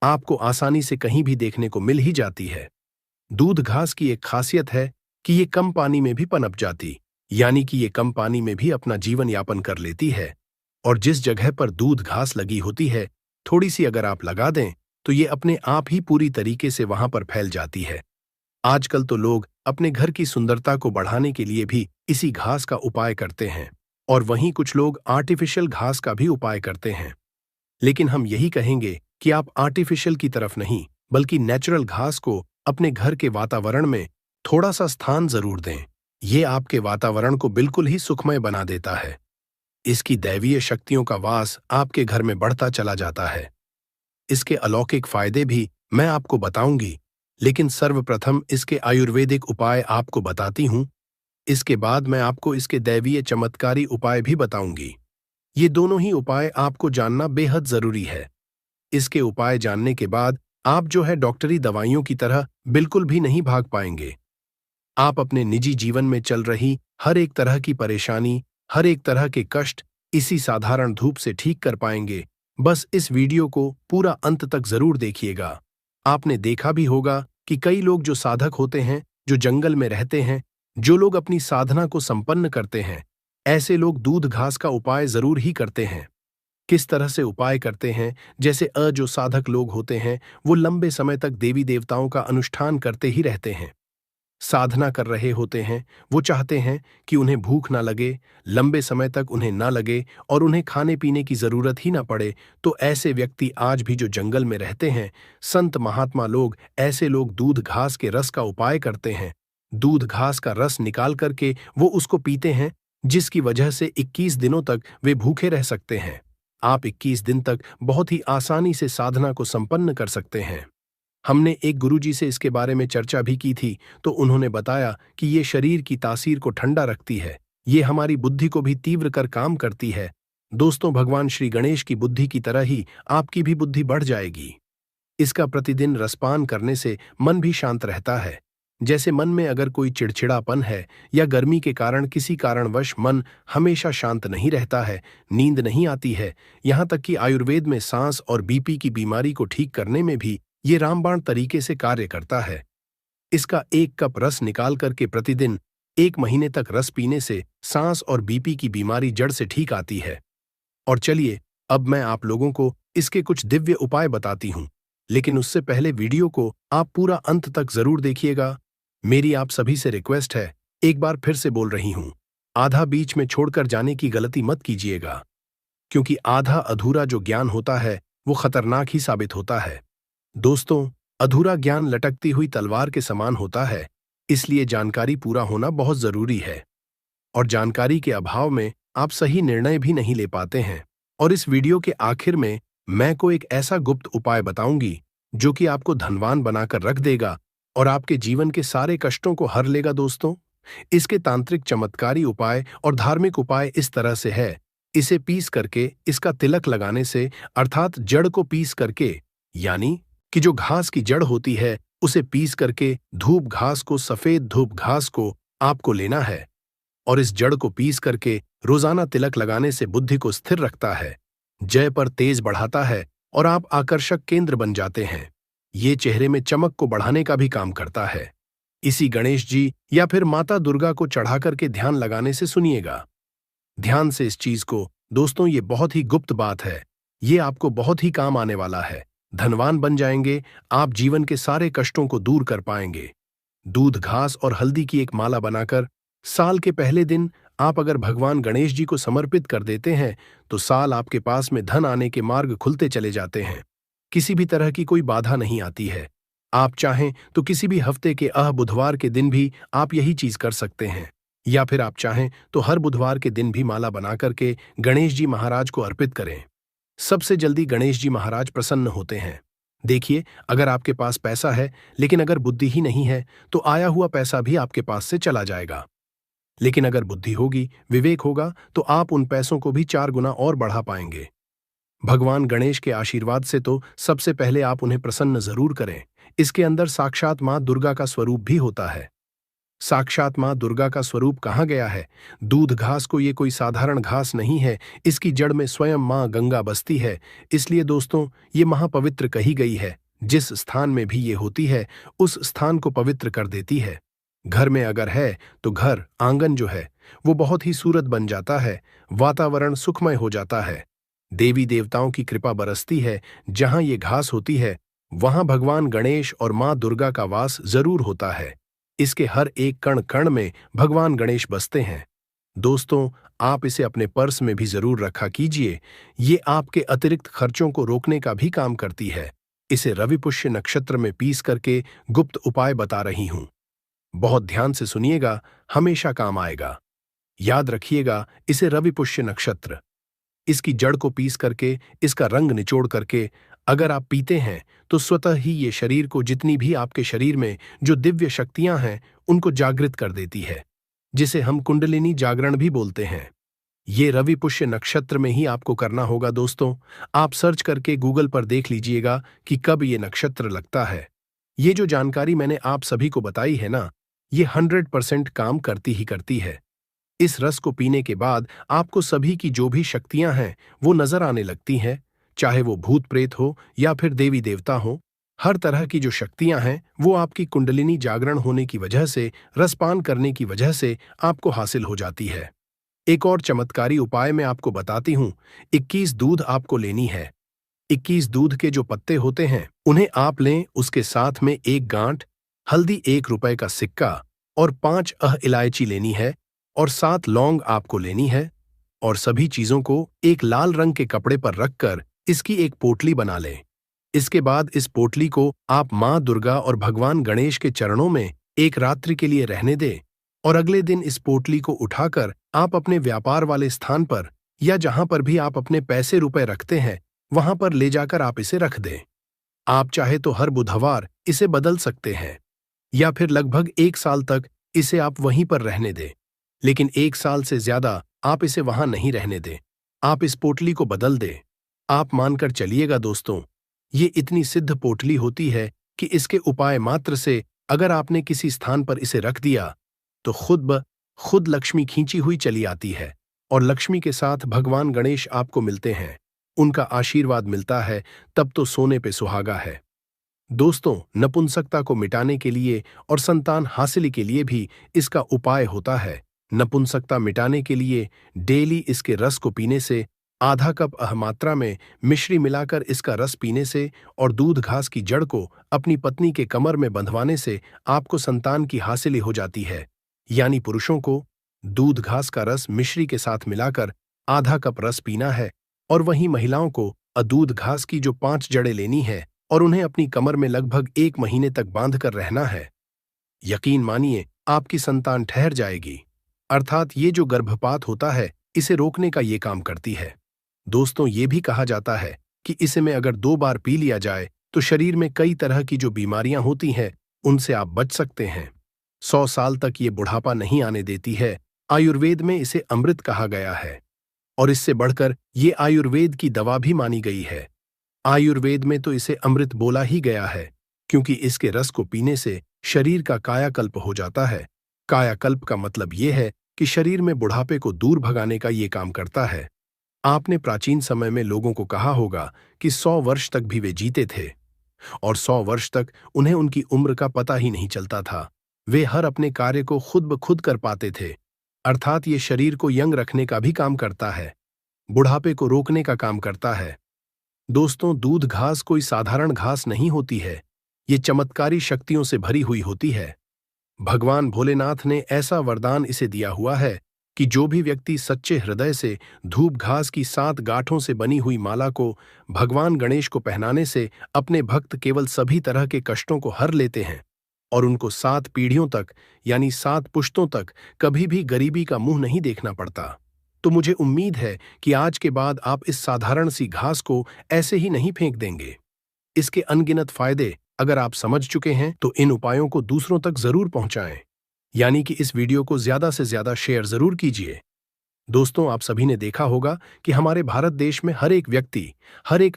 आपको आसानी से कहीं भी देखने को मिल ही जाती है। दूध घास की एक खासियत है कि ये कम पानी में भी पनप जाती, यानी कि ये कम पानी में भी अपना जीवन यापन कर लेती है। और जिस जगह पर दूध घास लगी होती है, थोड़ी सी अगर आप लगा दें तो ये अपने आप ही पूरी तरीके से वहां पर फैल जाती है। आजकल तो लोग अपने घर की सुंदरता को बढ़ाने के लिए भी इसी घास का उपाय करते हैं, और वहीं कुछ लोग आर्टिफिशियल घास का भी उपाय करते हैं। लेकिन हम यही कहेंगे कि आप आर्टिफिशियल की तरफ नहीं, बल्कि नेचुरल घास को अपने घर के वातावरण में थोड़ा सा स्थान जरूर दें। ये आपके वातावरण को बिल्कुल ही सुखमय बना देता है। इसकी दैवीय शक्तियों का वास आपके घर में बढ़ता चला जाता है। इसके अलौकिक फायदे भी मैं आपको बताऊंगी, लेकिन सर्वप्रथम इसके आयुर्वेदिक उपाय आपको बताती हूं। इसके बाद मैं आपको इसके दैवीय चमत्कारी उपाय भी बताऊंगी। ये दोनों ही उपाय आपको जानना बेहद जरूरी है। इसके उपाय जानने के बाद आप जो है डॉक्टरी दवाइयों की तरह बिल्कुल भी नहीं भाग पाएंगे। आप अपने निजी जीवन में चल रही हर एक तरह की परेशानी, हर एक तरह के कष्ट इसी साधारण धूप से ठीक कर पाएंगे। बस इस वीडियो को पूरा अंत तक जरूर देखिएगा। आपने देखा भी होगा कि कई लोग जो साधक होते हैं, जो जंगल में रहते हैं, जो लोग अपनी साधना को संपन्न करते हैं, ऐसे लोग दूध घास का उपाय जरूर ही करते हैं। किस तरह से उपाय करते हैं? जैसे जो साधक लोग होते हैं, वो लंबे समय तक देवी देवताओं का अनुष्ठान करते ही रहते हैं, साधना कर रहे होते हैं। वो चाहते हैं कि उन्हें भूख ना लगे, लंबे समय तक उन्हें ना लगे और उन्हें खाने पीने की जरूरत ही ना पड़े। तो ऐसे व्यक्ति आज भी जो जंगल में रहते हैं, संत महात्मा लोग, ऐसे लोग दूध घास के रस का उपाय करते हैं। दूध घास का रस निकाल करके वो उसको पीते हैं, जिसकी वजह से 21 दिनों तक वे भूखे रह सकते हैं। आप 21 दिन तक बहुत ही आसानी से साधना को संपन्न कर सकते हैं। हमने एक गुरुजी से इसके बारे में चर्चा भी की थी, तो उन्होंने बताया कि ये शरीर की तासीर को ठंडा रखती है, ये हमारी बुद्धि को भी तीव्र कर काम करती है। दोस्तों, भगवान श्री गणेश की बुद्धि की तरह ही आपकी भी बुद्धि बढ़ जाएगी। इसका प्रतिदिन रसपान करने से मन भी शांत रहता है। जैसे मन में अगर कोई चिड़चिड़ापन है या गर्मी के कारण किसी कारणवश मन हमेशा शांत नहीं रहता है, नींद नहीं आती है, यहाँ तक कि आयुर्वेद में सांस और बीपी की बीमारी को ठीक करने में भी ये रामबाण तरीके से कार्य करता है। इसका 1 कप रस निकाल करके प्रतिदिन 1 महीने तक रस पीने से सांस और बीपी की बीमारी जड़ से ठीक आती है। और चलिए, अब मैं आप लोगों को इसके कुछ दिव्य उपाय बताती हूँ, लेकिन उससे पहले वीडियो को आप पूरा अंत तक जरूर देखिएगा। मेरी आप सभी से रिक्वेस्ट है, एक बार फिर से बोल रही हूँ, आधा बीच में छोड़कर जाने की गलती मत कीजिएगा, क्योंकि आधा अधूरा जो ज्ञान होता है वो खतरनाक ही साबित होता है। दोस्तों, अधूरा ज्ञान लटकती हुई तलवार के समान होता है, इसलिए जानकारी पूरा होना बहुत जरूरी है। और जानकारी के अभाव में आप सही निर्णय भी नहीं ले पाते हैं। और इस वीडियो के आखिर में मैं को एक ऐसा गुप्त उपाय बताऊंगी जो कि आपको धनवान बनाकर रख देगा और आपके जीवन के सारे कष्टों को हर लेगा। दोस्तों, इसके तांत्रिक चमत्कारी उपाय और धार्मिक उपाय इस तरह से है। इसे पीस करके, इसका तिलक लगाने से, अर्थात जड़ को पीस करके, यानी कि जो घास की जड़ होती है उसे पीस करके धूप घास को, सफेद धूप घास को आपको लेना है और इस जड़ को पीस करके रोजाना तिलक लगाने से बुद्धि को स्थिर रखता है, जय पर तेज बढ़ाता है और आप आकर्षक केंद्र बन जाते हैं। ये चेहरे में चमक को बढ़ाने का भी काम करता है। इसी गणेश जी या फिर माता दुर्गा को चढ़ा करके ध्यान लगाने से सुनिएगा ध्यान से इस चीज को। दोस्तों, ये बहुत ही गुप्त बात है, ये आपको बहुत ही काम आने वाला है। धनवान बन जाएंगे, आप जीवन के सारे कष्टों को दूर कर पाएंगे। दूध घास और हल्दी की एक माला बनाकर साल के पहले दिन आप अगर भगवान गणेश जी को समर्पित कर देते हैं तो साल आपके पास में धन आने के मार्ग खुलते चले जाते हैं। किसी भी तरह की कोई बाधा नहीं आती है। आप चाहें तो किसी भी हफ्ते के बुधवार के दिन भी आप यही चीज कर सकते हैं, या फिर आप चाहें तो हर बुधवार के दिन भी माला बना करके गणेश जी महाराज को अर्पित करें। सबसे जल्दी गणेश जी महाराज प्रसन्न होते हैं। देखिए, अगर आपके पास पैसा है लेकिन अगर बुद्धि ही नहीं है तो आया हुआ पैसा भी आपके पास से चला जाएगा। लेकिन अगर बुद्धि होगी, विवेक होगा तो आप उन पैसों को भी 4 गुना और बढ़ा पाएंगे। भगवान गणेश के आशीर्वाद से तो सबसे पहले आप उन्हें प्रसन्न जरूर करें। इसके अंदर साक्षात मां दुर्गा का स्वरूप भी होता है। साक्षात मां दुर्गा का स्वरूप कहाँ गया है? दूध घास को ये कोई साधारण घास नहीं है, इसकी जड़ में स्वयं मां गंगा बसती है। इसलिए दोस्तों, ये महापवित्र कही गई है। जिस स्थान में भी ये होती है उस स्थान को पवित्र कर देती है। घर में अगर है तो घर आंगन जो है वो बहुत ही सूरत बन जाता है, वातावरण सुखमय हो जाता है। देवी देवताओं की कृपा बरसती है। जहां ये घास होती है वहां भगवान गणेश और मां दुर्गा का वास जरूर होता है। इसके हर एक कण कण में भगवान गणेश बसते हैं। दोस्तों, आप इसे अपने पर्स में भी जरूर रखा कीजिए। ये आपके अतिरिक्त खर्चों को रोकने का भी काम करती है। इसे रवि पुष्य नक्षत्र में पीस करके गुप्त उपाय बता रही हूं। बहुत ध्यान से सुनिएगा, हमेशा काम आएगा। याद रखिएगा, इसे रवि पुष्य नक्षत्र, इसकी जड़ को पीस करके, इसका रंग निचोड़ करके अगर आप पीते हैं तो स्वतः ही ये शरीर को, जितनी भी आपके शरीर में जो दिव्य शक्तियां हैं उनको जागृत कर देती है, जिसे हम कुंडलिनी जागरण भी बोलते हैं। ये रवि पुष्य नक्षत्र में ही आपको करना होगा। दोस्तों, आप सर्च करके गूगल पर देख लीजिएगा कि कब ये नक्षत्र लगता है। ये जो जानकारी मैंने आप सभी को बताई है ना, ये 100% काम करती ही करती है। इस रस को पीने के बाद आपको सभी की जो भी शक्तियां हैं वो नजर आने लगती हैं, चाहे वो भूत प्रेत हो या फिर देवी देवता हो। हर तरह की जो शक्तियां हैं वो आपकी कुंडलिनी जागरण होने की वजह से, रसपान करने की वजह से आपको हासिल हो जाती है। एक और चमत्कारी उपाय मैं आपको बताती हूं। 21 दूध आपको लेनी है। 21 दूध के जो पत्ते होते हैं उन्हें आप लें, उसके साथ में 1 गांठ हल्दी, 1 रुपए का सिक्का और 5 इलायची लेनी है और 7 लौंग आपको लेनी है। और सभी चीजों को एक लाल रंग के कपड़े पर रखकर इसकी एक पोटली बना लें। इसके बाद इस पोटली को आप मां दुर्गा और भगवान गणेश के चरणों में एक रात्रि के लिए रहने दें और अगले दिन इस पोटली को उठाकर आप अपने व्यापार वाले स्थान पर या जहां पर भी आप अपने पैसे रुपए रखते हैं वहां पर ले जाकर आप इसे रख दें। आप चाहे तो हर बुधवार इसे बदल सकते हैं या फिर लगभग 1 साल तक इसे आप वहीं पर रहने दें। लेकिन 1 साल से ज्यादा आप इसे वहां नहीं रहने दें। आप इस पोटली को बदल दें। आप मानकर चलिएगा दोस्तों, ये इतनी सिद्ध पोटली होती है कि इसके उपाय मात्र से अगर आपने किसी स्थान पर इसे रख दिया तो खुद लक्ष्मी खींची हुई चली आती है और लक्ष्मी के साथ भगवान गणेश आपको मिलते हैं। उनका आशीर्वाद मिलता है, तब तो सोने पे सुहागा है। दोस्तों, नपुंसकता को मिटाने के लिए और संतान हासिल के लिए भी इसका उपाय होता है। नपुंसकता मिटाने के लिए डेली इसके रस को पीने से, आधा कप मात्रा में मिश्री मिलाकर इसका रस पीने से और दूध घास की जड़ को अपनी पत्नी के कमर में बंधवाने से आपको संतान की हासिल हो जाती है। यानी पुरुषों को दूध घास का रस मिश्री के साथ मिलाकर आधा कप रस पीना है और वहीं महिलाओं को दूध घास की जो 5 जड़ें लेनी है और उन्हें अपनी कमर में लगभग 1 महीने तक बांधकर रहना है। यकीन मानिए, आपकी संतान ठहर जाएगी। अर्थात ये जो गर्भपात होता है इसे रोकने का ये काम करती है। दोस्तों, ये भी कहा जाता है कि इसे में अगर 2 बार पी लिया जाए तो शरीर में कई तरह की जो बीमारियां होती हैं उनसे आप बच सकते हैं। 100 साल तक ये बुढ़ापा नहीं आने देती है। आयुर्वेद में इसे अमृत कहा गया है और इससे बढ़कर ये आयुर्वेद की दवा भी मानी गई है। आयुर्वेद में तो इसे अमृत बोला ही गया है क्योंकि इसके रस को पीने से शरीर का कायाकल्प हो जाता है। कायाकल्प का मतलब ये है कि शरीर में बुढ़ापे को दूर भगाने का ये काम करता है। आपने प्राचीन समय में लोगों को कहा होगा कि 100 वर्ष तक भी वे जीते थे और 100 वर्ष तक उन्हें उनकी उम्र का पता ही नहीं चलता था। वे हर अपने कार्य को खुद ब खुद कर पाते थे। अर्थात ये शरीर को यंग रखने का भी काम करता है, बुढ़ापे को रोकने का काम करता है। दोस्तों, दूध घास कोई साधारण घास नहीं होती है। ये चमत्कारी शक्तियों से भरी हुई होती है। भगवान भोलेनाथ ने ऐसा वरदान इसे दिया हुआ है कि जो भी व्यक्ति सच्चे हृदय से धूप घास की 7 गांठों से बनी हुई माला को भगवान गणेश को पहनाने से अपने भक्त केवल सभी तरह के कष्टों को हर लेते हैं और उनको 7 पीढ़ियों तक यानी 7 पुश्तों तक कभी भी गरीबी का मुंह नहीं देखना पड़ता। तो मुझे उम्मीद है कि आज के बाद आप इस साधारण सी घास को ऐसे ही नहीं फेंक देंगे। इसके अनगिनत फायदे अगर आप समझ चुके हैं तो इन उपायों को दूसरों तक जरूर पहुंचाएं। यानी कि इस वीडियो को ज्यादा से ज्यादा शेयर जरूर कीजिए। दोस्तों, आप सभी ने देखा होगा कि हमारे भारत देश में हर एक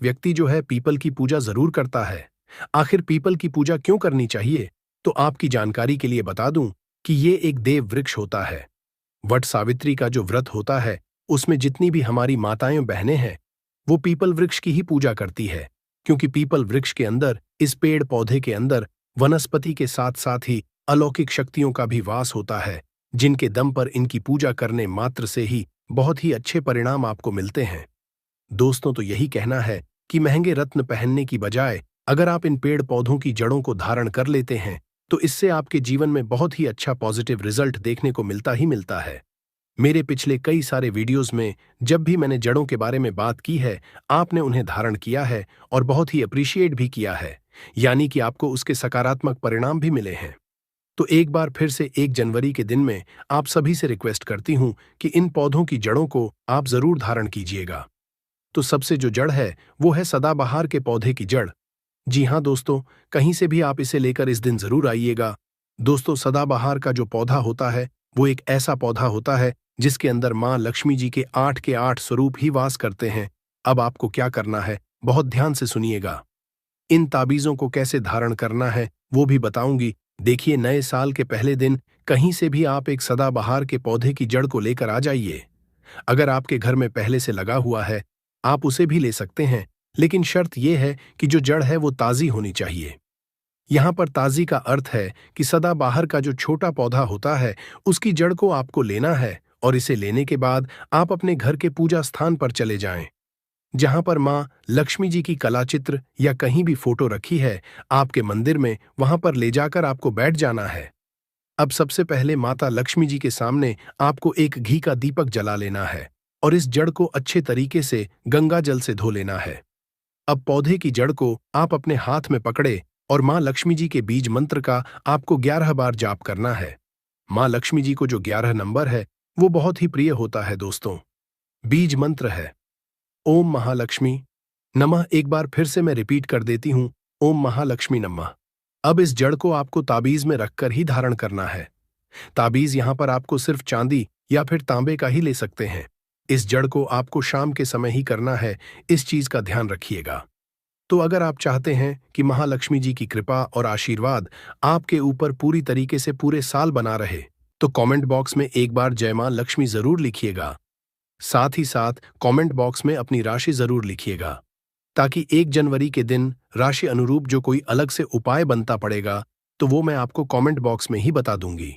व्यक्ति जो है पीपल की पूजा जरूर करता है। आखिर पीपल की पूजा क्यों करनी चाहिए? तो आपकी जानकारी के लिए बता दूं कि ये एक देव वृक्ष होता है। वट सावित्री का जो व्रत होता है उसमें जितनी भी हमारी माताएं बहनें हैं वो पीपल वृक्ष की ही पूजा करती है, क्योंकि पीपल वृक्ष के अंदर, इस पेड़ पौधे के अंदर वनस्पति के साथ साथ ही अलौकिक शक्तियों का भी वास होता है, जिनके दम पर इनकी पूजा करने मात्र से ही बहुत ही अच्छे परिणाम आपको मिलते हैं। दोस्तों, तो यही कहना है कि महंगे रत्न पहनने की बजाय अगर आप इन पेड़ पौधों की जड़ों को धारण कर लेते हैं तो इससे आपके जीवन में बहुत ही अच्छा पॉजिटिव रिजल्ट देखने को मिलता है। मेरे पिछले कई सारे वीडियोस में जब भी मैंने जड़ों के बारे में बात की है, आपने उन्हें धारण किया है और बहुत ही अप्रिशिएट भी किया है, यानी कि आपको उसके सकारात्मक परिणाम भी मिले हैं। तो एक बार फिर से 1 जनवरी के दिन में आप सभी से रिक्वेस्ट करती हूं कि इन पौधों की जड़ों को आप जरूर धारण कीजिएगा। तो सबसे जो जड़ है वो है सदाबहार के पौधे की जड़। जी हाँ दोस्तों, कहीं से भी आप इसे लेकर इस दिन जरूर आइएगा। दोस्तों, सदाबहार का जो पौधा होता है वो एक ऐसा पौधा होता है जिसके अंदर मां लक्ष्मी जी के 8 स्वरूप ही वास करते हैं। अब आपको क्या करना है, बहुत ध्यान से सुनिएगा। इन ताबीजों को कैसे धारण करना है वो भी बताऊंगी। देखिए, नए साल के पहले दिन कहीं से भी आप एक सदाबहार के पौधे की जड़ को लेकर आ जाइए। अगर आपके घर में पहले से लगा हुआ है आप उसे भी ले सकते हैं, लेकिन शर्त यह है कि जो जड़ है वो ताजी होनी चाहिए। यहां पर ताजी का अर्थ है कि सदाबहार का जो छोटा पौधा होता है उसकी जड़ को आपको लेना है और इसे लेने के बाद आप अपने घर के पूजा स्थान पर चले जाएं। जहां पर मां लक्ष्मी जी की कलाचित्र या कहीं भी फोटो रखी है आपके मंदिर में, वहां पर ले जाकर आपको बैठ जाना है। अब सबसे पहले माता लक्ष्मी जी के सामने आपको एक घी का दीपक जला लेना है और इस जड़ को अच्छे तरीके से गंगा जल से धो लेना है। अब पौधे की जड़ को आप अपने हाथ में पकड़े और मां लक्ष्मी जी के बीज मंत्र का आपको 11 बार जाप करना है। मां लक्ष्मी जी को जो 11 नंबर है वो बहुत ही प्रिय होता है दोस्तों। बीज मंत्र है ओम महालक्ष्मी नमः। एक बार फिर से मैं रिपीट कर देती हूं, ओम महालक्ष्मी नमः। अब इस जड़ को आपको ताबीज में रखकर ही धारण करना है। ताबीज यहां पर आपको सिर्फ चांदी या फिर तांबे का ही ले सकते हैं। इस जड़ को आपको शाम के समय ही करना है, इस चीज का ध्यान रखिएगा। तो अगर आप चाहते हैं कि महालक्ष्मी जी की कृपा और आशीर्वाद आपके ऊपर पूरी तरीके से पूरे साल बना रहे तो कमेंट बॉक्स में एक बार जय मां लक्ष्मी जरूर लिखिएगा। साथ ही साथ कमेंट बॉक्स में अपनी राशि जरूर लिखिएगा, ताकि 1 जनवरी के दिन राशि अनुरूप जो कोई अलग से उपाय बनता पड़ेगा तो वो मैं आपको कमेंट बॉक्स में ही बता दूंगी।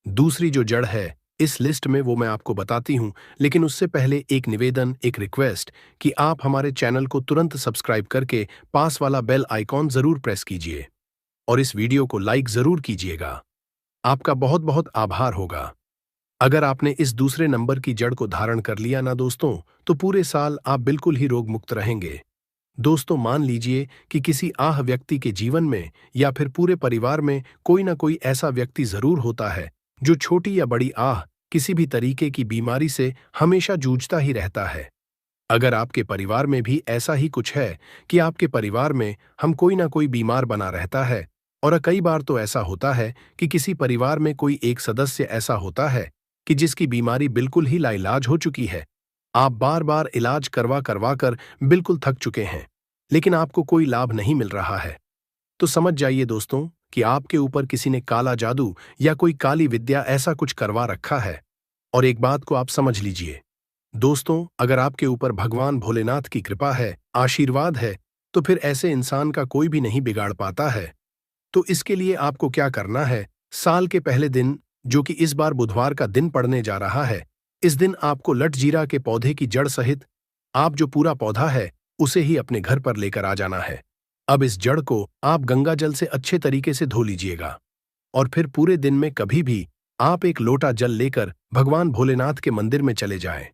दूसरी जो जड़ है इस लिस्ट में वो मैं आपको बताती हूं, लेकिन उससे पहले एक निवेदन, एक रिक्वेस्ट कि आप हमारे चैनल को तुरंत सब्सक्राइब करके पास वाला बेल आइकॉन जरूर प्रेस कीजिए और इस वीडियो को लाइक जरूर कीजिएगा। आपका बहुत बहुत आभार होगा। अगर आपने इस दूसरे नंबर की जड़ को धारण कर लिया ना दोस्तों, तो पूरे साल आप बिल्कुल ही रोग मुक्त रहेंगे। दोस्तों, मान लीजिए कि किसी आह व्यक्ति के जीवन में या फिर पूरे परिवार में कोई ना कोई ऐसा व्यक्ति जरूर होता है जो छोटी या बड़ी आह, किसी भी तरीके की बीमारी से हमेशा जूझता ही रहता है। अगर आपके परिवार में भी ऐसा ही कुछ है कि आपके परिवार में हम कोई ना कोई बीमार बना रहता है, और कई बार तो ऐसा होता है कि किसी परिवार में कोई एक सदस्य ऐसा होता है कि जिसकी बीमारी बिल्कुल ही लाइलाज हो चुकी है। आप बार बार इलाज करवा कर बिल्कुल थक चुके हैं, लेकिन आपको कोई लाभ नहीं मिल रहा है। तो समझ जाइए दोस्तों कि आपके ऊपर किसी ने काला जादू या कोई काली विद्या ऐसा कुछ करवा रखा है। और एक बात को आप समझ लीजिए दोस्तों, अगर आपके ऊपर भगवान भोलेनाथ की कृपा है, आशीर्वाद है, तो फिर ऐसे इंसान का कोई भी नहीं बिगाड़ पाता है। तो इसके लिए आपको क्या करना है, साल के पहले दिन, जो कि इस बार बुधवार का दिन पड़ने जा रहा है, इस दिन आपको लटजीरा के पौधे की जड़ सहित आप जो पूरा पौधा है उसे ही अपने घर पर लेकर आ जाना है। अब इस जड़ को आप गंगा जल से अच्छे तरीके से धो लीजिएगा और फिर पूरे दिन में कभी भी आप एक लोटा जल लेकर भगवान भोलेनाथ के मंदिर में चले जाएं।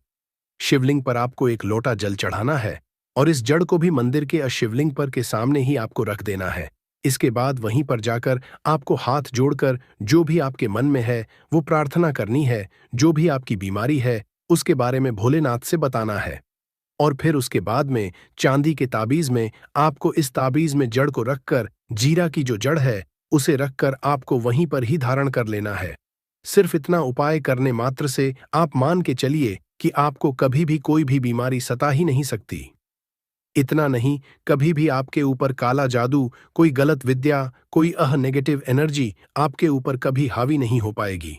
शिवलिंग पर आपको एक लोटा जल चढ़ाना है और इस जड़ को भी मंदिर के शिवलिंग पर के सामने ही आपको रख देना है। इसके बाद वहीं पर जाकर आपको हाथ जोड़कर जो भी आपके मन में है वो प्रार्थना करनी है, जो भी आपकी बीमारी है उसके बारे में भोलेनाथ से बताना है। और फिर उसके बाद में चांदी के ताबीज में आपको इस ताबीज में जड़ को रखकर जीरा की जो जड़ है उसे रखकर आपको वहीं पर ही धारण कर लेना है। सिर्फ इतना उपाय करने मात्र से आप मान के चलिए कि आपको कभी भी कोई भी बीमारी सता ही नहीं सकती। इतना नहीं, कभी भी आपके ऊपर काला जादू, कोई गलत विद्या, कोई नेगेटिव एनर्जी आपके ऊपर कभी हावी नहीं हो पाएगी।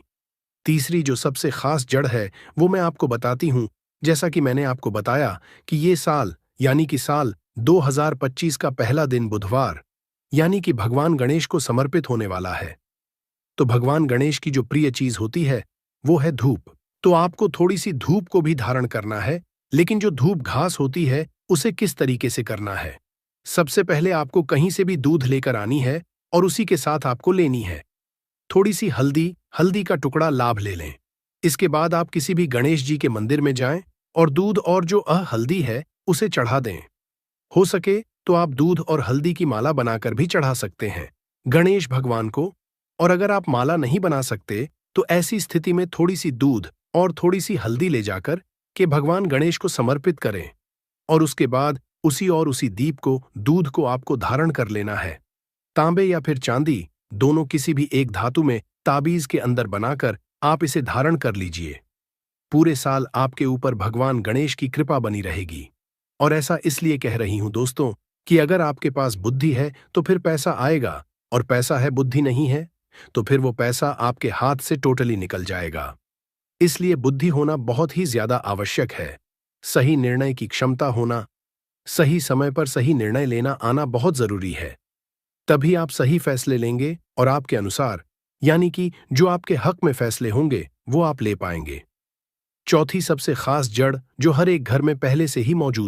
तीसरी जो सबसे खास जड़ है वो मैं आपको बताती हूं। जैसा कि मैंने आपको बताया कि ये साल यानी कि साल 2025 का पहला दिन बुधवार यानी कि भगवान गणेश को समर्पित होने वाला है। तो भगवान गणेश की जो प्रिय चीज होती है वो है धूप। तो आपको थोड़ी सी धूप को भी धारण करना है, लेकिन जो धूप घास होती है उसे किस तरीके से करना है? सबसे पहले आपको कहीं से भी दूध लेकर आनी है और उसी के साथ आपको लेनी है थोड़ी सी हल्दी का टुकड़ा लाभ ले लें। इसके बाद आप किसी भी गणेश जी के मंदिर में जाएं और दूध और जो हल्दी है उसे चढ़ा दें। हो सके तो आप दूध और हल्दी की माला बनाकर भी चढ़ा सकते हैं गणेश भगवान को। और अगर आप माला नहीं बना सकते तो ऐसी स्थिति में थोड़ी सी दूध और थोड़ी सी हल्दी ले जाकर के भगवान गणेश को समर्पित करें और उसके बाद उसी दीप को, दूध को आपको धारण कर लेना है। तांबे या फिर चांदी, दोनों किसी भी एक धातु में ताबीज के अंदर बनाकर आप इसे धारण कर लीजिए। पूरे साल आपके ऊपर भगवान गणेश की कृपा बनी रहेगी। और ऐसा इसलिए कह रही हूं दोस्तों कि अगर आपके पास बुद्धि है तो फिर पैसा आएगा, और पैसा है बुद्धि नहीं है तो फिर वो पैसा आपके हाथ से टोटली निकल जाएगा। इसलिए बुद्धि होना बहुत ही ज्यादा आवश्यक है। सही निर्णय की क्षमता होना, सही समय पर सही निर्णय लेना आना बहुत जरूरी है। तभी आप सही फैसले लेंगे और आपके अनुसार यानी कि जो आपके हक में फैसले होंगे वो आप ले पाएंगे। चौथी सबसे खास जड़ जो हर एक घर में पहले से ही मौजूद